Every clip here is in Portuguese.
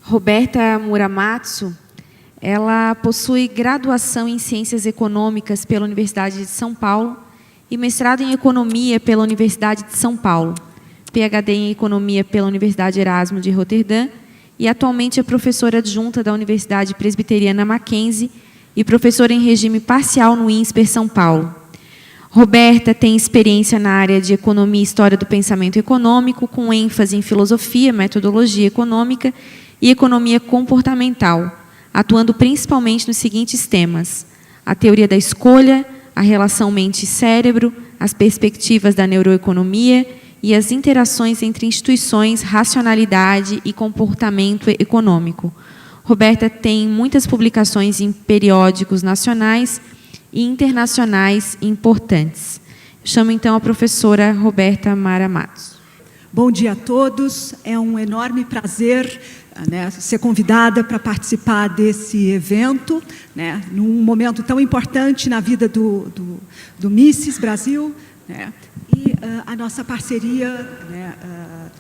Roberta Muramatsu, ela possui graduação em Ciências Econômicas pela Universidade de São Paulo e mestrado em Economia pela Universidade de São Paulo, PhD em Economia pela Universidade Erasmo de Roterdã e atualmente é professora adjunta da Universidade Presbiteriana Mackenzie e professora em regime parcial no INSPER São Paulo. Roberta tem experiência na área de Economia e História do Pensamento Econômico, com ênfase em Filosofia, Metodologia Econômica e Economia Comportamental, atuando principalmente nos seguintes temas: a teoria da escolha, a relação mente-cérebro, as perspectivas da neuroeconomia e as interações entre instituições, racionalidade e comportamento econômico. Roberta tem muitas publicações em periódicos nacionais e internacionais importantes. Chamo, então, a professora Roberta Muramatsu. Bom dia a todos. É um enorme prazer, ser convidada para participar desse evento, num momento tão importante na vida do Mises Brasil, e a nossa parceria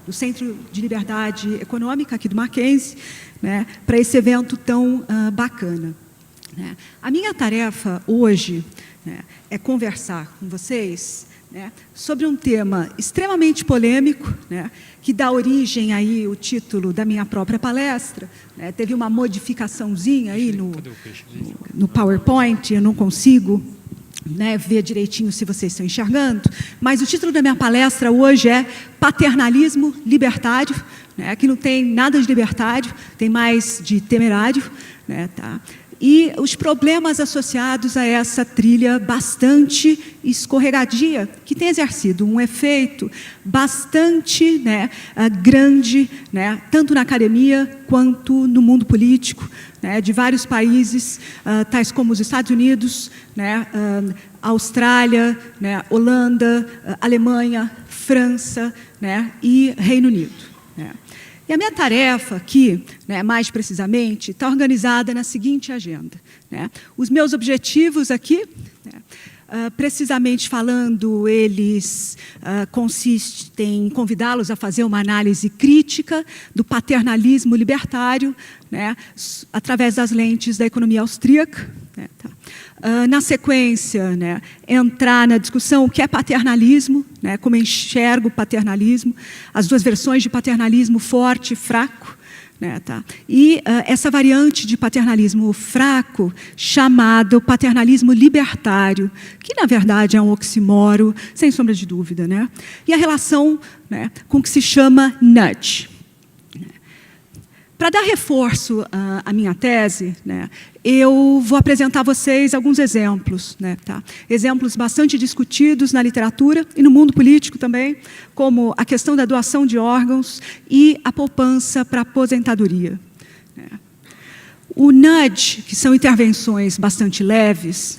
do Centro de Liberdade Econômica aqui do Mackenzie, para esse evento tão bacana. A minha tarefa hoje é conversar com vocês sobre um tema extremamente polêmico, que dá origem aí o título da minha própria palestra. Teve uma modificaçãozinha aí no PowerPoint, eu não consigo ver direitinho se vocês estão enxergando, mas o título da minha palestra hoje é Paternalismo Libertário, que não tem nada de libertário, tem mais de temerário, tá? E os problemas associados a essa trilha bastante escorregadia, que tem exercido um efeito bastante grande, tanto na academia quanto no mundo político, de vários países, tais como os Estados Unidos, Austrália, Holanda, Alemanha, França, e Reino Unido. E a minha tarefa aqui, mais precisamente, está organizada na seguinte agenda. Os meus objetivos aqui, precisamente falando, eles consistem em convidá-los a fazer uma análise crítica do paternalismo libertário, através das lentes da economia austríaca. Na sequência, entrar na discussão o que é paternalismo, como eu enxergo o paternalismo, as duas versões de paternalismo forte e fraco, e essa variante de paternalismo fraco, chamado paternalismo libertário, que, na verdade, é um oxímoro, sem sombra de dúvida, e a relação com o que se chama nudge. Para dar reforço à minha tese, eu vou apresentar a vocês alguns exemplos, exemplos bastante discutidos na literatura e no mundo político também, como a questão da doação de órgãos e a poupança para a aposentadoria. O nudge, que são intervenções bastante leves,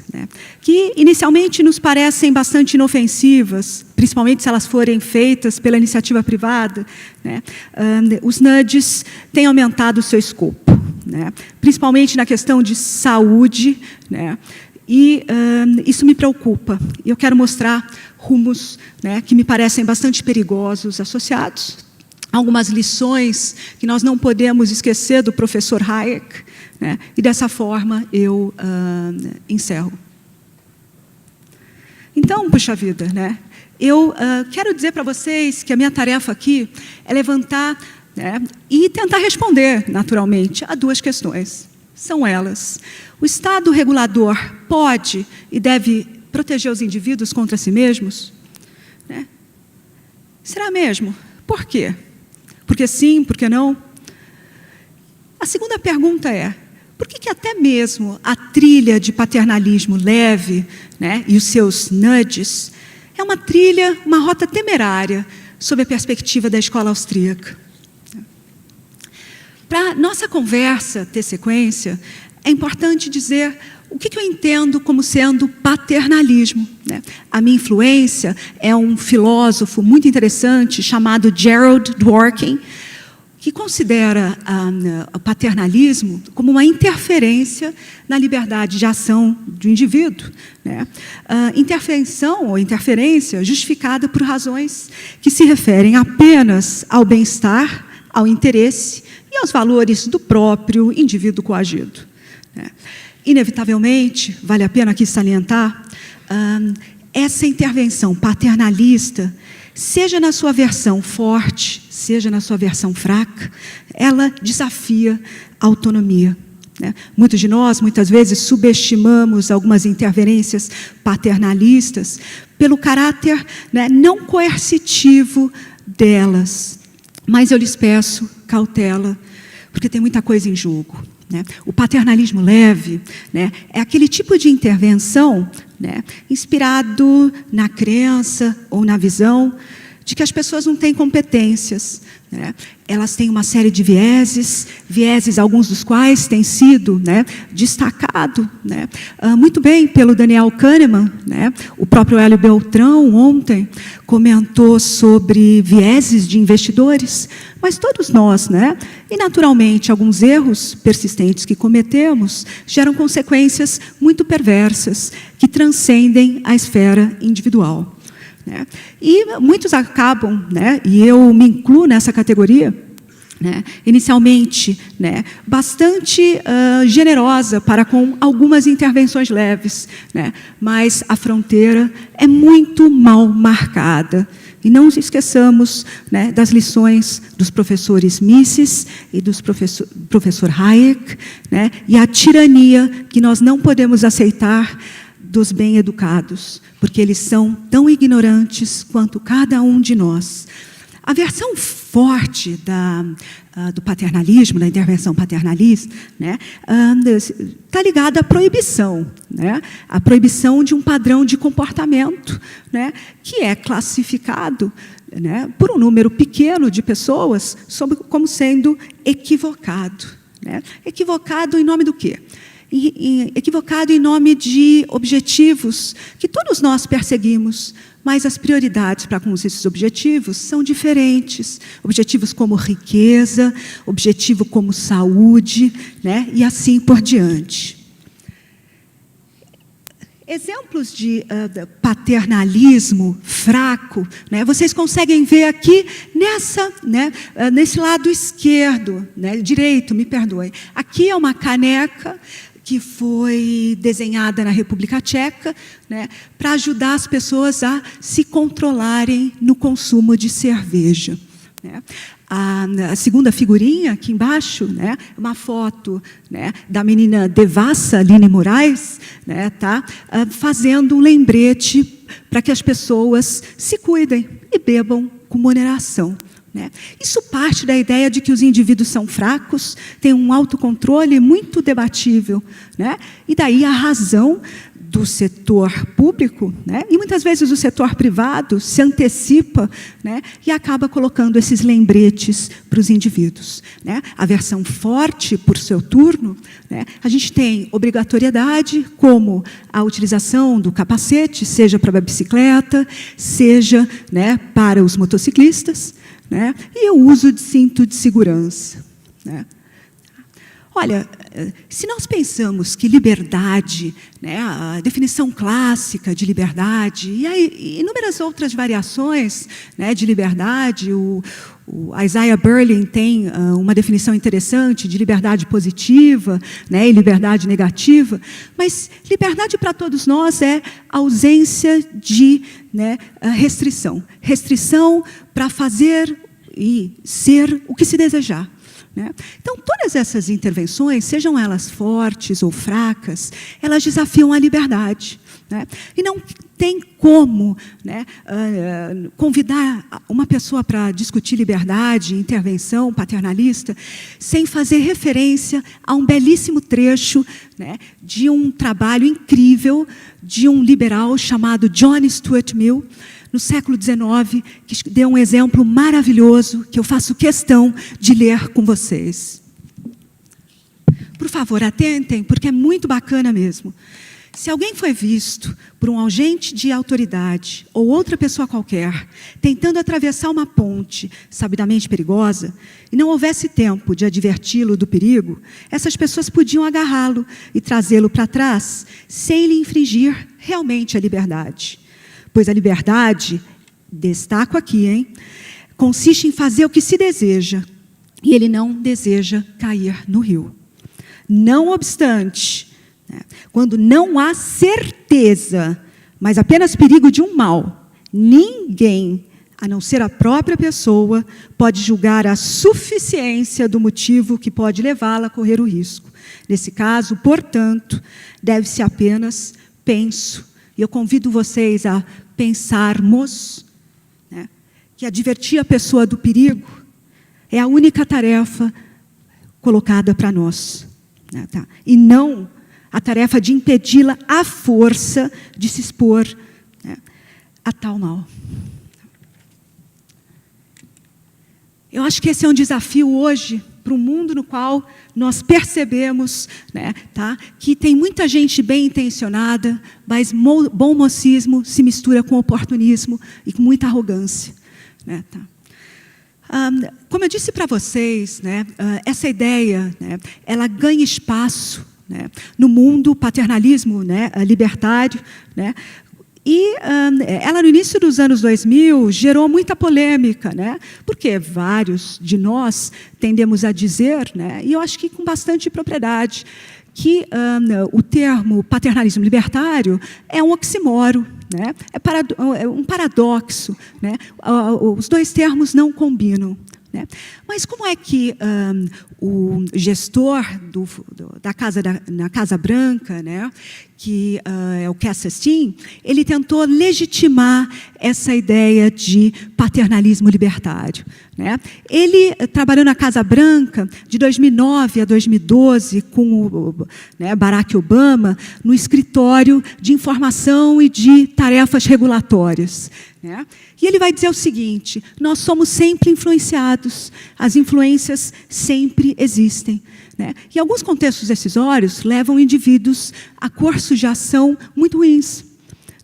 que inicialmente nos parecem bastante inofensivas, principalmente se elas forem feitas pela iniciativa privada, os nudges têm aumentado o seu escopo, principalmente na questão de saúde, e isso me preocupa. Eu quero mostrar rumos que me parecem bastante perigosos associados. Algumas lições que nós não podemos esquecer do professor Hayek, e dessa forma eu encerro. Então, puxa vida, eu quero dizer para vocês que a minha tarefa aqui é levantar e tentar responder, naturalmente, a duas questões. São elas: o Estado regulador pode e deve proteger os indivíduos contra si mesmos? Será mesmo? Por quê? Porque sim, por que não? A segunda pergunta é: por que até mesmo a trilha de paternalismo leve, e os seus nudges, é uma trilha, uma rota temerária, sob a perspectiva da escola austríaca? Para nossa conversa ter sequência, é importante dizer o que eu entendo como sendo paternalismo. A minha influência é um filósofo muito interessante chamado Gerald Dworkin, que considera o paternalismo como uma interferência na liberdade de ação do indivíduo. Intervenção ou interferência justificada por razões que se referem apenas ao bem-estar, ao interesse e e aos valores do próprio indivíduo coagido. Inevitavelmente, vale a pena aqui salientar, essa intervenção paternalista, seja na sua versão forte, seja na sua versão fraca, ela desafia a autonomia. Muitos de nós, muitas vezes, subestimamos algumas interferências paternalistas pelo caráter não coercitivo delas. Mas eu lhes peço cautela, porque tem muita coisa em jogo. O paternalismo leve é aquele tipo de intervenção inspirado na crença ou na visão de que as pessoas não têm competências. Elas têm uma série de vieses, alguns dos quais têm sido destacados muito bem pelo Daniel Kahneman. O próprio Hélio Beltrão, ontem, comentou sobre vieses de investidores, mas todos nós, e naturalmente alguns erros persistentes que cometemos, geram consequências muito perversas, que transcendem a esfera individual. E muitos acabam, e eu me incluo nessa categoria, inicialmente bastante generosa para com algumas intervenções leves, mas a fronteira é muito mal marcada. E não nos esqueçamos das lições dos professores Mises e dos professor Hayek, e a tirania que nós não podemos aceitar dos bem-educados, porque eles são tão ignorantes quanto cada um de nós. A versão forte do paternalismo, da intervenção paternalista, está ligada à proibição, a proibição de um padrão de comportamento, que é classificado por um número pequeno de pessoas como sendo equivocado. Equivocado em nome do quê? Equivocado em nome de objetivos que todos nós perseguimos, mas as prioridades para com esses objetivos são diferentes. Objetivos como riqueza, objetivo como saúde, e assim por diante. Exemplos de paternalismo fraco, vocês conseguem ver aqui nesse lado esquerdo, direito, me perdoem. Aqui é uma caneca que foi desenhada na República Tcheca, para ajudar as pessoas a se controlarem no consumo de cerveja. A segunda figurinha, aqui embaixo, uma foto da menina Devassa Aline Moraes, fazendo um lembrete para que as pessoas se cuidem e bebam com moderação. Isso parte da ideia de que os indivíduos são fracos, têm um autocontrole muito debatível, e daí a razão do setor público, e muitas vezes o setor privado se antecipa, e acaba colocando esses lembretes para os indivíduos. A versão forte, por seu turno, a gente tem obrigatoriedade, como a utilização do capacete, seja para a bicicleta, seja para os motociclistas, e o uso de cinto de segurança. Olha, se nós pensamos que liberdade, a definição clássica de liberdade, e aí, inúmeras outras variações de liberdade, o Isaiah Berlin tem uma definição interessante de liberdade positiva e liberdade negativa, mas liberdade para todos nós é ausência de restrição. Restrição para fazer e ser o que se desejar. Então, todas essas intervenções, sejam elas fortes ou fracas, elas desafiam a liberdade. E não tem como convidar uma pessoa para discutir liberdade, intervenção paternalista, sem fazer referência a um belíssimo trecho de um trabalho incrível de um liberal chamado John Stuart Mill, no século XIX, que deu um exemplo maravilhoso, que eu faço questão de ler com vocês. Por favor, atentem, porque é muito bacana mesmo. Se alguém foi visto por um agente de autoridade ou outra pessoa qualquer, tentando atravessar uma ponte sabidamente perigosa, e não houvesse tempo de adverti-lo do perigo, essas pessoas podiam agarrá-lo e trazê-lo para trás, sem lhe infringir realmente a liberdade. Pois a liberdade, destaco aqui, consiste em fazer o que se deseja, e ele não deseja cair no rio. Não obstante, né, quando não há certeza, mas apenas perigo de um mal, ninguém, a não ser a própria pessoa, pode julgar a suficiência do motivo que pode levá-la a correr o risco. Nesse caso, portanto, deve-se apenas penso. E eu convido vocês a pensarmos, né, que advertir a pessoa do perigo é a única tarefa colocada para nós. Né, tá? E não a tarefa de impedi-la à força de se expor, né, a tal mal. Eu acho que esse é um desafio hoje para um mundo no qual nós percebemos, né, tá, que tem muita gente bem intencionada, mas bom mocismo se mistura com oportunismo e com muita arrogância. Né, tá. Como eu disse para vocês, né, essa ideia, né, ela ganha espaço, né, no mundo paternalismo, né, libertário, né, e ela, no início dos anos 2000, gerou muita polêmica, né? Porque vários de nós tendemos a dizer, né, e eu acho que com bastante propriedade, que o termo paternalismo libertário é um oxímoro, né? É um paradoxo. Né? Os dois termos não combinam. Né? Mas como é que o gestor na Casa Branca, né, que é o Cass Sunstein, ele tentou legitimar essa ideia de paternalismo libertário? Né? Ele trabalhou na Casa Branca de 2009 a 2012 com o Barack Obama no escritório de informação e de tarefas regulatórias. Né? E ele vai dizer o seguinte: nós somos sempre influenciados, as influências sempre existem. Né? E alguns contextos decisórios levam indivíduos a cursos de ação muito ruins.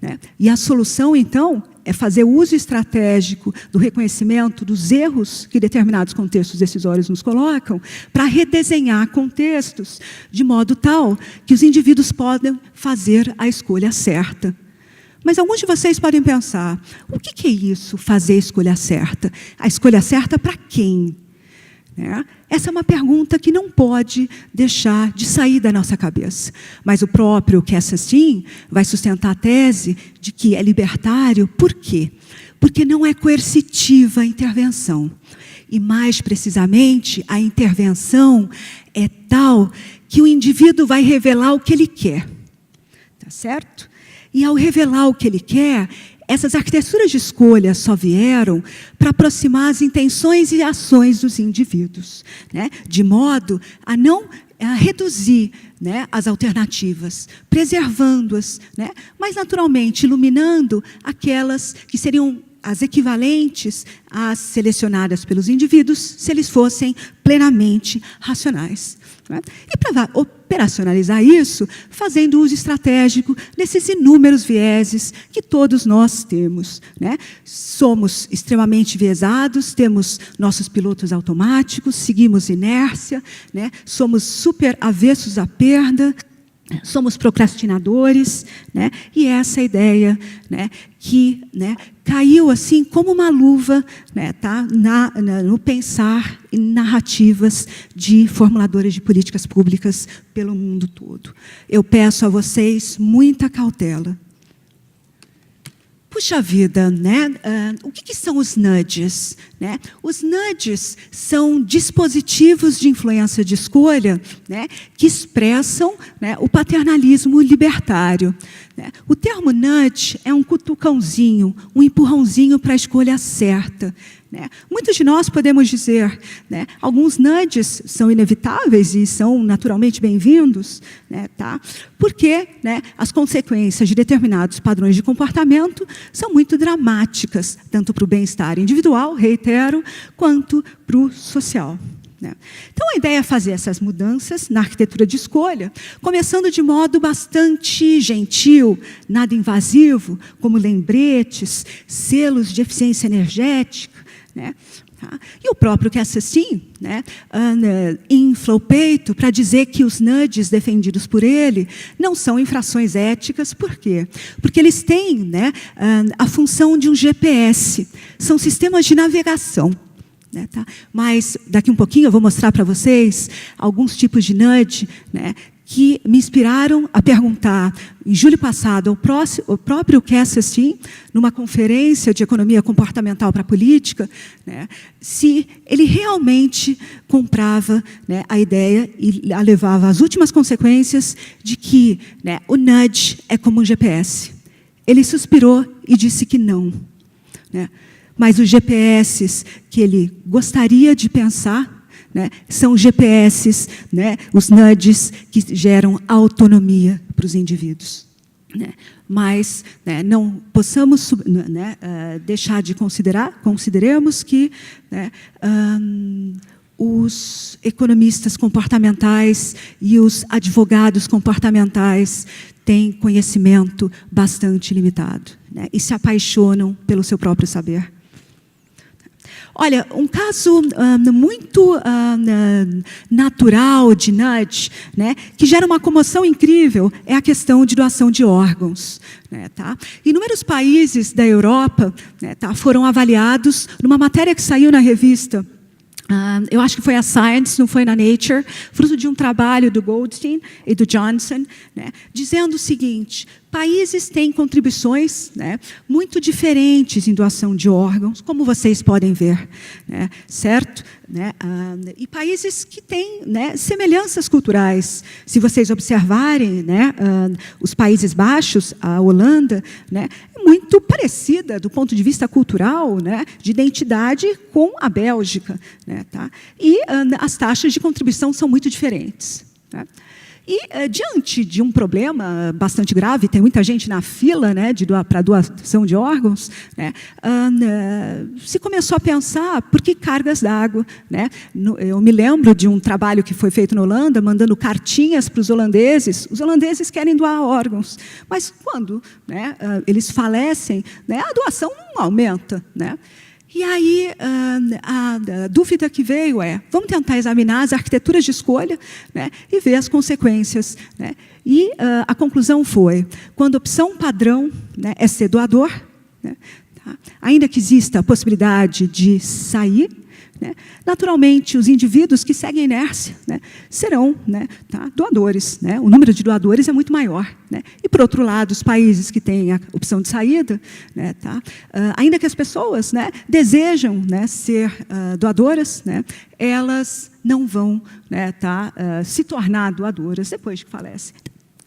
Né? E a solução, então, é fazer uso estratégico do reconhecimento dos erros que determinados contextos decisórios nos colocam para redesenhar contextos de modo tal que os indivíduos podem fazer a escolha certa. Mas alguns de vocês podem pensar, o que é isso, fazer a escolha certa? A escolha certa para quem? Né? Essa é uma pergunta que não pode deixar de sair da nossa cabeça. Mas o próprio Cass Sunstein vai sustentar a tese de que é libertário. Por quê? Porque não é coercitiva a intervenção. E, mais precisamente, a intervenção é tal que o indivíduo vai revelar o que ele quer. Tá certo? E, ao revelar o que ele quer, essas arquiteturas de escolha só vieram para aproximar as intenções e ações dos indivíduos, né? De modo a não reduzir, né, as alternativas, preservando-as, né? Mas, naturalmente, iluminando aquelas que seriam as equivalentes às selecionadas pelos indivíduos, se eles fossem plenamente racionais. Né? E para operacionalizar isso, fazendo uso estratégico desses inúmeros vieses que todos nós temos. Né? Somos extremamente viesados, temos nossos pilotos automáticos, seguimos inércia, né? Somos super avessos à perda, somos procrastinadores, né? E essa ideia, né, que, né, caiu assim como uma luva, né, tá, no pensar em narrativas de formuladores de políticas públicas pelo mundo todo. Eu peço a vocês muita cautela. Puxa vida, né? O que são os nudges? Né? Os nudges são dispositivos de influência de escolha, né, que expressam, né, o paternalismo libertário. Né? O termo nudge é um cutucãozinho, um empurrãozinho para a escolha certa. Né? Muitos de nós podemos dizer, né, alguns nudges são inevitáveis e são naturalmente bem-vindos, né, tá? Porque, né, as consequências de determinados padrões de comportamento são muito dramáticas, tanto para o bem-estar individual, reitero, quanto para o social. Né? Então, a ideia é fazer essas mudanças na arquitetura de escolha, começando de modo bastante gentil, nada invasivo, como lembretes, selos de eficiência energética. Né? E o próprio Cass Sunstein, né, infla o peito para dizer que os nudges defendidos por ele não são infrações éticas. Por quê? Porque eles têm, né, a função de um GPS, são sistemas de navegação. né, tá? Mas daqui um pouquinho eu vou mostrar para vocês alguns tipos de nudge, né, que me inspiraram a perguntar, em julho passado, ao próprio Cass Sunstein, numa conferência de economia comportamental para a política, né, se ele realmente comprava, né, a ideia e a levava às últimas consequências de que, né, o nudge é como um GPS. Ele suspirou e disse que não, né, mas os GPS que ele gostaria de pensar, né, são GPSs, né, os nudges que geram autonomia para os indivíduos. Né. Mas, né, não possamos, né, deixar de consideremos que, né, os economistas comportamentais e os advogados comportamentais têm conhecimento bastante limitado, né, e se apaixonam pelo seu próprio saber. Olha, um caso muito natural de nudge, né, que gera uma comoção incrível, é a questão de doação de órgãos. Né, tá? Inúmeros países da Europa, né, tá, foram avaliados numa matéria que saiu na revista, eu acho que foi a Science, não foi na Nature, fruto de um trabalho do Goldstein e do Johnson, né, dizendo o seguinte: países têm contribuições, né, muito diferentes em doação de órgãos, como vocês podem ver, né, certo? Né, e países que têm, né, semelhanças culturais. Se vocês observarem, né, os Países Baixos, a Holanda, né, é muito parecida do ponto de vista cultural, né, de identidade, com a Bélgica. Né, tá? E as taxas de contribuição são muito diferentes. Tá? E, diante de um problema bastante grave, tem muita gente na fila, né, para doação de órgãos, né, se começou a pensar, por que cargas d'água? Né? Eu me lembro de um trabalho que foi feito na Holanda, mandando cartinhas para os holandeses querem doar órgãos, mas quando, né, eles falecem, né, a doação não aumenta. Né? E aí, a dúvida que veio é, vamos tentar examinar as arquiteturas de escolha, né, e ver as consequências. Né? E a conclusão foi, quando a opção padrão, né, é ser doador, né, tá, ainda que exista a possibilidade de sair, né, naturalmente, os indivíduos que seguem a inércia, né, serão, né, tá, doadores. Né? O número de doadores é muito maior. Né? E, por outro lado, os países que têm a opção de saída, né, tá, ainda que as pessoas, né, desejam, né, ser doadoras, né, elas não vão, né, tá, se tornar doadoras depois que falecem.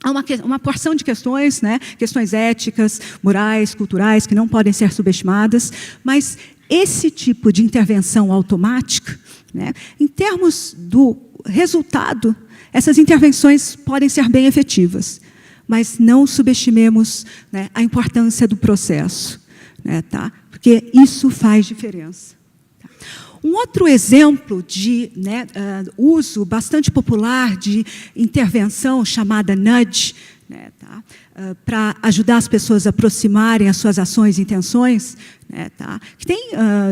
Há uma porção de questões, né, questões éticas, morais, culturais, que não podem ser subestimadas, mas esse tipo de intervenção automática, né, em termos do resultado, essas intervenções podem ser bem efetivas, mas não subestimemos, né, a importância do processo, né, tá? Porque isso faz diferença. Tá? Um outro exemplo de, né, uso bastante popular de intervenção chamada nudge, né, tá? Para ajudar as pessoas a aproximarem as suas ações e intenções, né, tá? Que tem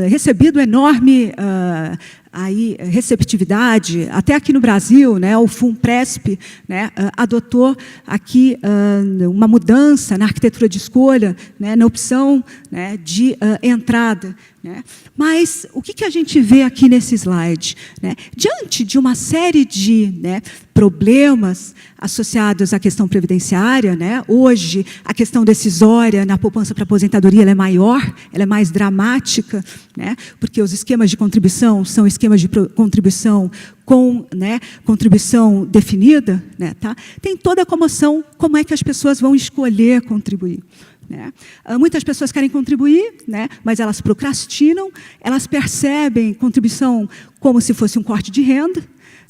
recebido enorme aí, receptividade, até aqui no Brasil, né, o FUNPRESP, né, adotou aqui uma mudança na arquitetura de escolha, né, na opção, né, de entrada. Né? Mas o que a gente vê aqui nesse slide? Né? Diante de uma série de, né, problemas associados à questão previdenciária, né, hoje a questão decisória na poupança para aposentadoria ela é maior, ela é mais dramática, né, porque os esquemas de contribuição são esquemas de contribuição com, né, contribuição definida, né, tá? Tem toda a comoção, como é que as pessoas vão escolher contribuir. Né? Muitas pessoas querem contribuir, né, mas elas procrastinam, elas percebem contribuição como se fosse um corte de renda.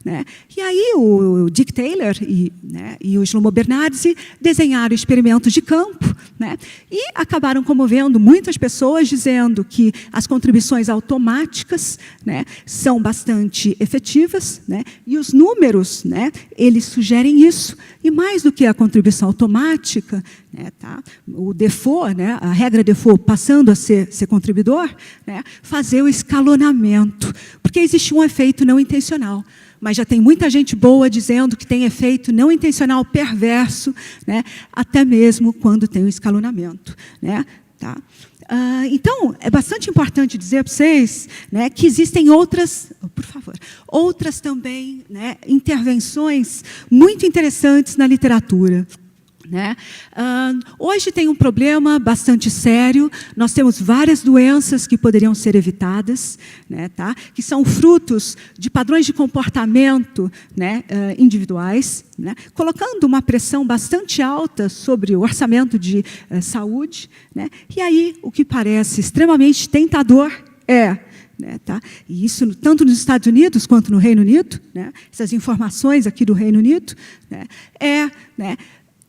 Né? E aí o Dick Taylor e o Shlomo Bernardi desenharam experimentos de campo, né? E acabaram comovendo muitas pessoas, dizendo que as contribuições automáticas, né, são bastante efetivas, né? E os números, né, eles sugerem isso. E mais do que a contribuição automática, né, tá? O default, né, a regra default passando a ser contribuidor, né, fazer o escalonamento, porque existe um efeito não intencional. Mas já tem muita gente boa dizendo que tem efeito não intencional perverso, né, até mesmo quando tem o escalonamento. Né? Tá? Então, é bastante importante dizer para vocês, né, que existem outras, por favor, outras também, né, intervenções muito interessantes na literatura. Né? Hoje tem um problema bastante sério. Nós temos várias doenças que poderiam ser evitadas, né, tá? Que são frutos de padrões de comportamento, né, individuais, né, colocando uma pressão bastante alta sobre o orçamento de saúde. Né? E aí, o que parece extremamente tentador né, tá? E isso tanto nos Estados Unidos quanto no Reino Unido, né, essas informações aqui do Reino Unido, né, né,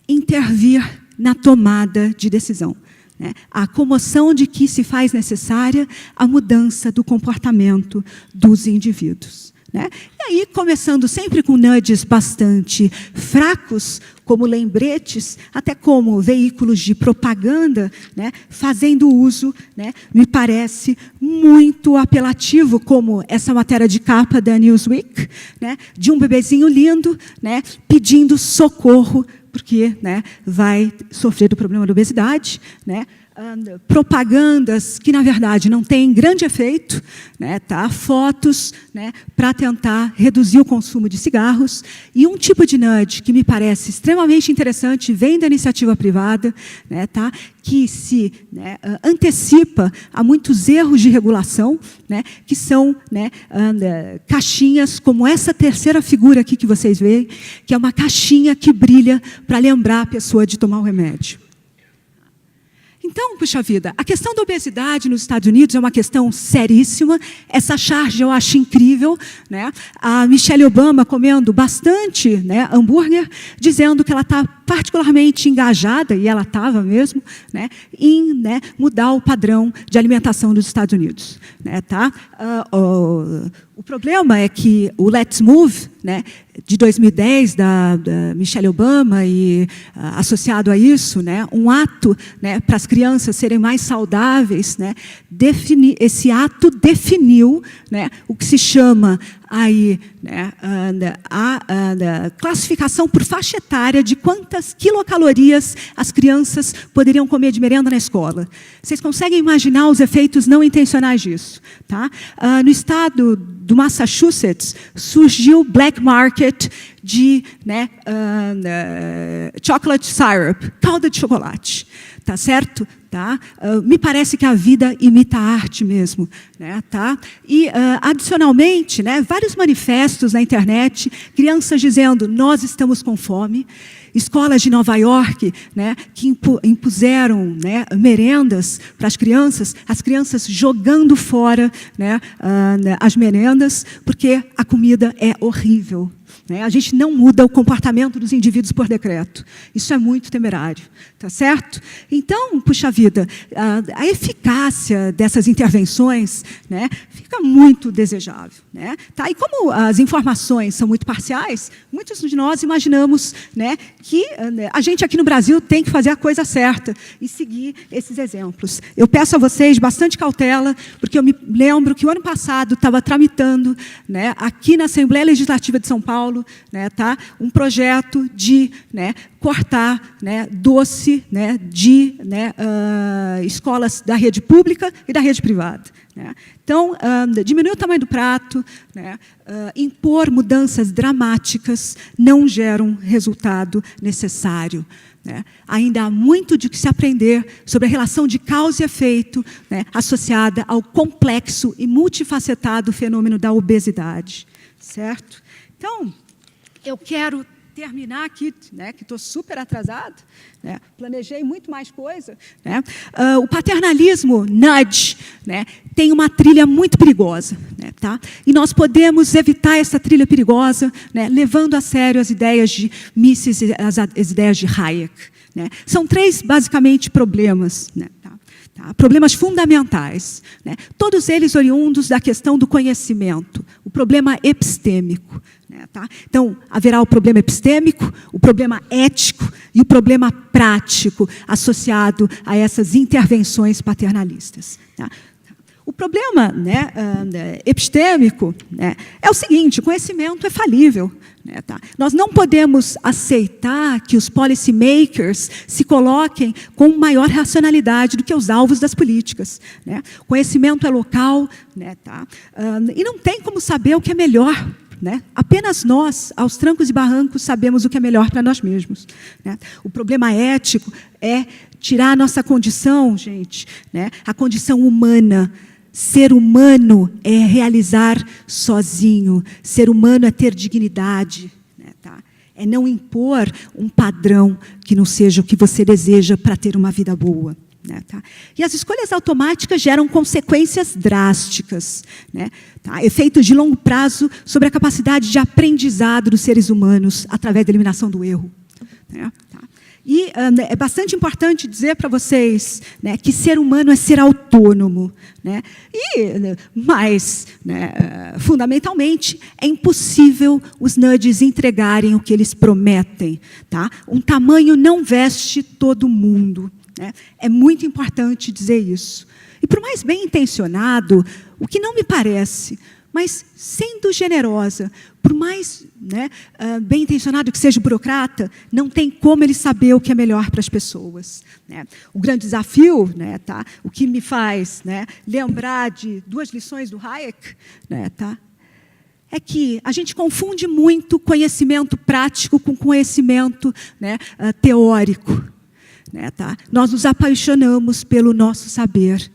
intervir na tomada de decisão. Né? A comoção de que se faz necessária a mudança do comportamento dos indivíduos. Né? E aí, começando sempre com nudges bastante fracos, como lembretes, até como veículos de propaganda, né, fazendo uso, né, me parece muito apelativo, como essa matéria de capa da Newsweek, né, de um bebezinho lindo, né, pedindo socorro, porque, né, vai sofrer do problema da obesidade, né, propagandas que, na verdade, não têm grande efeito, né, tá? Fotos, né, para tentar reduzir o consumo de cigarros, e um tipo de nudge que me parece extremamente interessante, vem da iniciativa privada, né, tá? Que se, né, antecipa a muitos erros de regulação, né, que são, né, caixinhas como essa terceira figura aqui que vocês veem, que é uma caixinha que brilha para lembrar a pessoa de tomar o remédio. Então, puxa vida, a questão da obesidade nos Estados Unidos é uma questão seríssima. Essa charge eu acho incrível. Né? A Michelle Obama comendo bastante, né, hambúrguer, dizendo que ela está particularmente engajada, e ela estava mesmo, né, em, né, mudar o padrão de alimentação dos Estados Unidos. Né, tá? O problema é que o Let's Move, né, de 2010, da Michelle Obama, e associado a isso, né, um ato, né, para as crianças serem mais saudáveis, né, esse ato definiu, né, o que se chama aí, né, a classificação por faixa etária de quantas quilocalorias as crianças poderiam comer de merenda na escola. Vocês conseguem imaginar os efeitos não intencionais disso? Tá? No estado do Massachusetts, surgiu black market de, né, chocolate syrup, calda de chocolate. Tá certo? Tá? Me parece que a vida imita a arte mesmo. Né? Tá? E, adicionalmente, né, vários manifestos na internet, crianças dizendo, nós estamos com fome. Escolas de Nova York, né, que impuseram, né, merendas para as crianças jogando fora, né, as merendas, porque a comida é horrível. Né? A gente não muda o comportamento dos indivíduos por decreto. Isso é muito temerário. Tá certo? Então, puxa vida, a eficácia dessas intervenções, né, fica muito desejável. Né? Tá? E como as informações são muito parciais, muitos de nós imaginamos, né, que a gente aqui no Brasil tem que fazer a coisa certa e seguir esses exemplos. Eu peço a vocês bastante cautela, porque eu me lembro que o ano passado estava tramitando, né, aqui na Assembleia Legislativa de São Paulo, né, tá, um projeto de, né, cortar, né, doce, né, de, né, escolas da rede pública e da rede privada. Né? Então, diminuir o tamanho do prato, né, impor mudanças dramáticas não geram resultado necessário. Né? Ainda há muito de que se aprender sobre a relação de causa e efeito, né, associada ao complexo e multifacetado fenômeno da obesidade. Certo? Então, eu quero terminar aqui, né, que estou super atrasado, né, planejei muito mais coisa. Né, o paternalismo, nudge, né, tem uma trilha muito perigosa. Né, tá? E nós podemos evitar essa trilha perigosa, né, levando a sério as ideias de Mises e as ideias de Hayek. Né. São três, basicamente, problemas. Né, tá? Tá? Problemas fundamentais. Né, todos eles oriundos da questão do conhecimento, o problema epistêmico. Tá? Então, haverá o problema epistêmico, o problema ético e o problema prático associado a essas intervenções paternalistas. Tá? O problema, né, epistêmico, né, é o seguinte: o conhecimento é falível. Né, tá? Nós não podemos aceitar que os policymakers se coloquem com maior racionalidade do que os alvos das políticas. Né? O conhecimento é local, né, tá? E não tem como saber o que é melhor. Né? Apenas nós, aos trancos e barrancos, sabemos o que é melhor para nós mesmos. Né? O problema ético é tirar a nossa condição, gente, né? A condição humana. Ser humano é realizar sozinho. Ser humano é ter dignidade. Né, tá? É não impor um padrão que não seja o que você deseja para ter uma vida boa. Né, tá? E as escolhas automáticas geram consequências drásticas. Né, tá? Efeitos de longo prazo sobre a capacidade de aprendizado dos seres humanos através da eliminação do erro. Né, tá? E é bastante importante dizer para vocês, né, que ser humano é ser autônomo. Né? Mas, né, fundamentalmente, é impossível os nudges entregarem o que eles prometem. Tá? Um tamanho não veste todo mundo. Né? É muito importante dizer isso. E, por mais bem intencionado, o que não me parece, mas sendo generosa, por mais, né, bem intencionado que seja o burocrata, não tem como ele saber o que é melhor para as pessoas. Né? O grande desafio, né, tá, o que me faz, né, lembrar de 2 lições do Hayek, né, tá, é que a gente confunde muito conhecimento prático com conhecimento, né, teórico. Né, tá? Nós nos apaixonamos pelo nosso saber.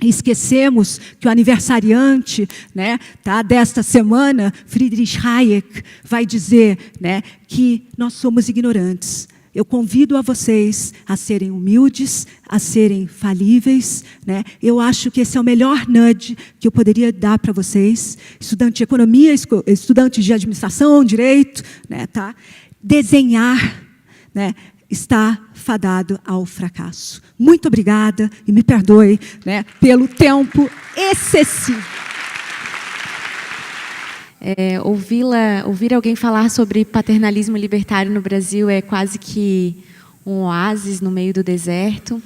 E esquecemos que o aniversariante, né, tá, desta semana, Friedrich Hayek, vai dizer, né, que nós somos ignorantes. Eu convido a vocês a serem humildes, a serem falíveis. Né? Eu acho que esse é o melhor nudge que eu poderia dar para vocês. Estudantes de economia, estudantes de administração, direito. Né, tá? Desenhar, né, está fadado ao fracasso. Muito obrigada e me perdoe, né, pelo tempo excessivo. Ouvir alguém falar sobre paternalismo libertário no Brasil é quase que um oásis no meio do deserto,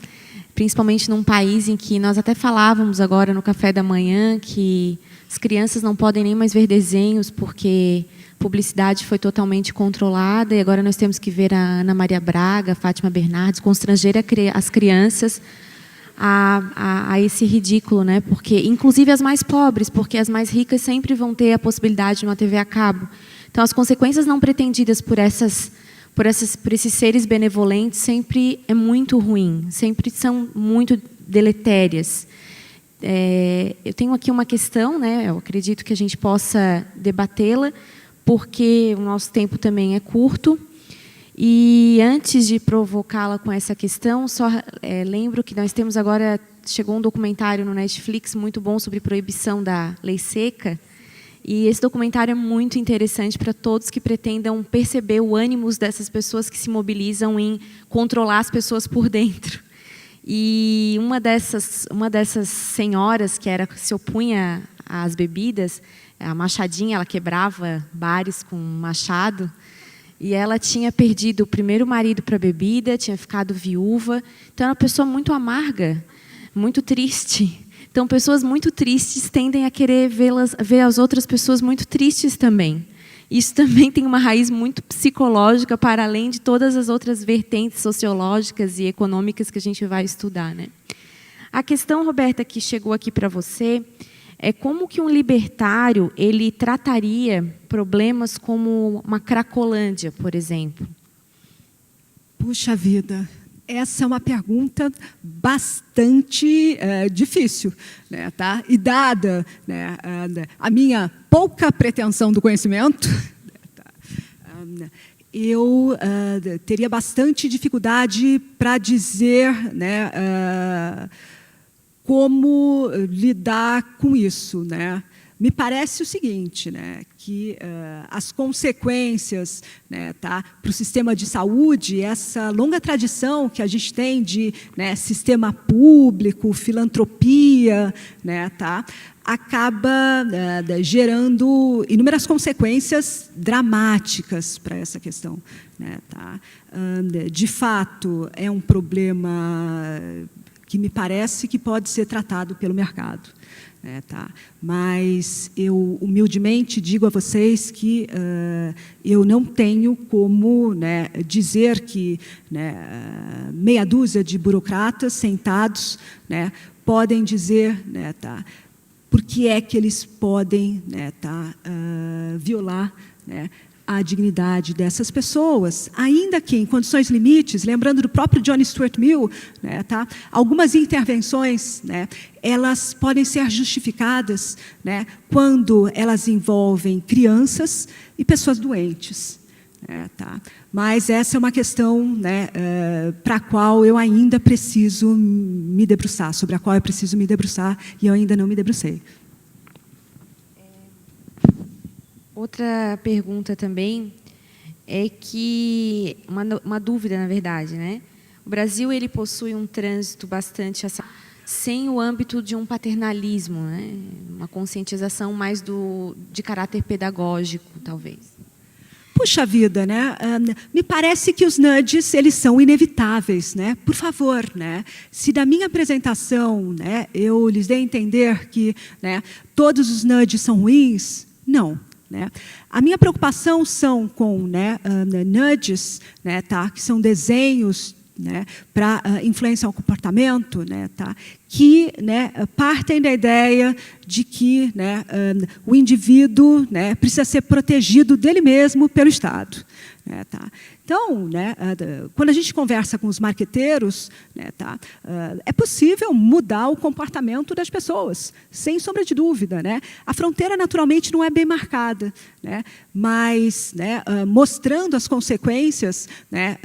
principalmente num país em que nós até falávamos agora no café da manhã que as crianças não podem nem mais ver desenhos porque a publicidade foi totalmente controlada e agora nós temos que ver a Ana Maria Braga, a Fátima Bernardes, constranger as crianças a esse ridículo, né? Porque, inclusive as mais pobres, porque as mais ricas sempre vão ter a possibilidade de uma TV a cabo. Então, as consequências não pretendidas por esses seres benevolentes sempre é muito ruim, sempre são muito deletérias. Eu tenho aqui uma questão, né? Eu acredito que a gente possa debatê-la, porque o nosso tempo também é curto. E antes de provocá-la com essa questão, só lembro que nós temos agora, chegou um documentário no Netflix muito bom sobre proibição da lei seca, e esse documentário é muito interessante para todos que pretendam perceber o ânimos dessas pessoas que se mobilizam em controlar as pessoas por dentro. E uma dessas senhoras que se opunha às bebidas, a Machadinha, ela quebrava bares com um machado, e ela tinha perdido o primeiro marido para a bebida, tinha ficado viúva. Então, era uma pessoa muito amarga, muito triste. Então, pessoas muito tristes tendem a querer ver as outras pessoas muito tristes também. Isso também tem uma raiz muito psicológica, para além de todas as outras vertentes sociológicas e econômicas que a gente vai estudar, né? A questão, Roberta, que chegou aqui para você, é como que um libertário ele trataria problemas como uma Cracolândia, por exemplo? Puxa vida, essa é uma pergunta bastante difícil, né, tá? E dada, né, a minha pouca pretensão do conhecimento, eu teria bastante dificuldade para dizer, né, como lidar com isso, né? Me parece o seguinte, né, que as consequências, né, tá, para o sistema de saúde, essa longa tradição que a gente tem de, né, sistema público, filantropia, né, tá, acaba gerando inúmeras consequências dramáticas para essa questão, né, tá? De fato, é um problema que me parece que pode ser tratado pelo mercado. Tá? Mas eu, humildemente, digo a vocês que eu não tenho como, né, dizer que, né, meia dúzia de burocratas sentados, né, podem dizer, né, tá, por que é que eles podem, né, tá, violar, né, a dignidade dessas pessoas, ainda que em condições limites, lembrando do próprio John Stuart Mill, né, tá, algumas intervenções, né, elas podem ser justificadas, né, quando elas envolvem crianças e pessoas doentes. Tá? Mas essa é uma questão, né, para a qual eu ainda preciso me debruçar, sobre a qual eu preciso me debruçar, e eu ainda não me debrucei. Outra pergunta também é que, uma dúvida, na verdade, né? O Brasil, ele possui um trânsito bastante sem o âmbito de um paternalismo, né? Uma conscientização mais de caráter pedagógico, talvez. Puxa vida, né? Me parece que os nudges, eles são inevitáveis, né? Por favor, né? Se da minha apresentação, né, eu lhes dei a entender que, né, todos os nudges são ruins, não. Né? A minha preocupação são com, né, nudges, né, tá, que são desenhos, né, para influenciar o comportamento, né, tá, que, né, partem da ideia de que, né, o indivíduo, né, precisa ser protegido dele mesmo pelo Estado. Né, tá. Então, né, quando a gente conversa com os marqueteiros, né, tá, é possível mudar o comportamento das pessoas, sem sombra de dúvida. Né? A fronteira, naturalmente, não é bem marcada, né, mas, né, mostrando as consequências, né,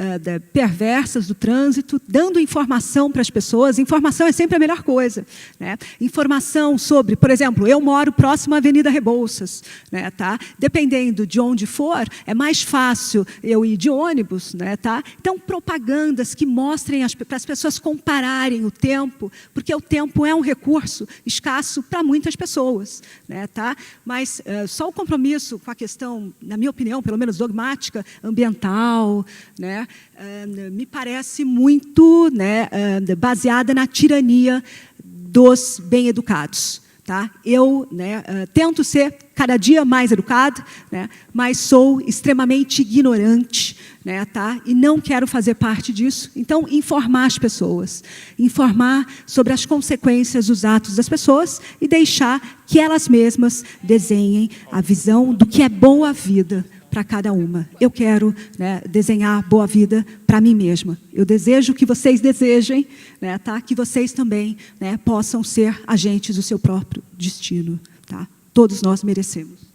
perversas do trânsito, dando informação para as pessoas. Informação é sempre a melhor coisa. Né? Informação sobre, por exemplo, eu moro próximo à Avenida Rebouças. Né, tá? Dependendo de onde for, é mais fácil eu ir de ônibus, né, tá? Então, propagandas que mostrem para as pessoas compararem o tempo, porque o tempo é um recurso escasso para muitas pessoas. Né, tá? Mas só o compromisso com a questão, na minha opinião, pelo menos dogmática, ambiental, né, me parece muito, né, baseada na tirania dos bem-educados. Tá? Eu, né, tento ser cada dia mais educada, né, mas sou extremamente ignorante, né, tá? E não quero fazer parte disso. Então, informar as pessoas, informar sobre as consequências dos atos das pessoas e deixar que elas mesmas desenhem a visão do que é boa vida para cada uma. Eu quero, né, desenhar boa vida para mim mesma. Eu desejo que vocês desejem, né, tá? Que vocês também, né, possam ser agentes do seu próprio destino. Tá? Todos nós merecemos.